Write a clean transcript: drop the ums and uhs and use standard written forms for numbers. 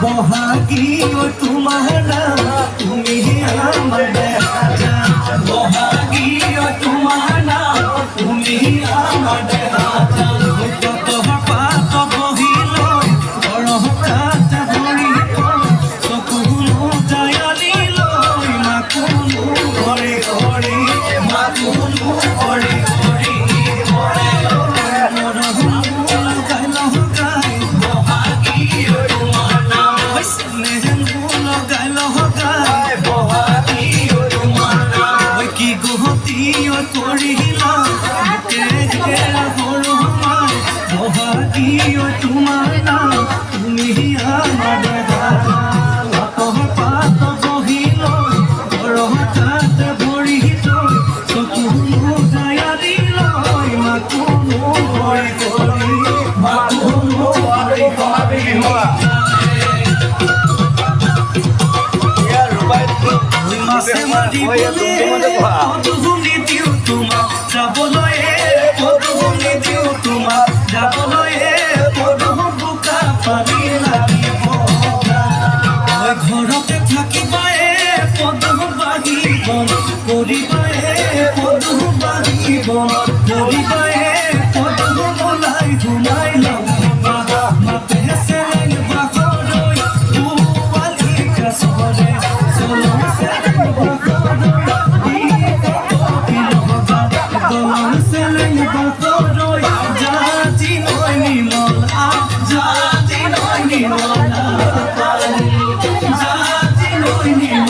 বহাগী তোমাৰ নাম তুমি আমাৰ দেখা যান বহাগী তোমাৰ নাম তুমি আমাৰ দেখা যান কত পাত বহিল বৰকাত ভৰি চকুলো জায়ালিল মাকুলো ঘৰে ঘৰে মাকুলো ঘৰে ঘৰে তোমাৰ নাম তুমি আমাৰ দেখা পাত বহিল বৰকাত ভৰি চকুলো জায়ালিল মাকুলো ঘৰে ঘৰে মাকুলো ঘৰে ঘৰে মাছে মাৰি পদুলি দিওঁ তোমাক যাবলৈ পদুলি দিওঁ তোমাক যাবলৈ পদু বোকা পানী লাগিব ঘৰতে থাকিবাই পদু বাঢ়িব কৰিবাই পদু বাঢ়িব কৰিবাই পদু ওলাই ঘুমাই লওঁ মাতে চেলেং বাঘৰৈ পোৱালি কাছৰে চলং চেলেং বাঘৰৈ দলং চেলেং বাঘৰৈ জাতি নৈ নিমল জাতি নৈ নিমল জাতি নৈ নিমল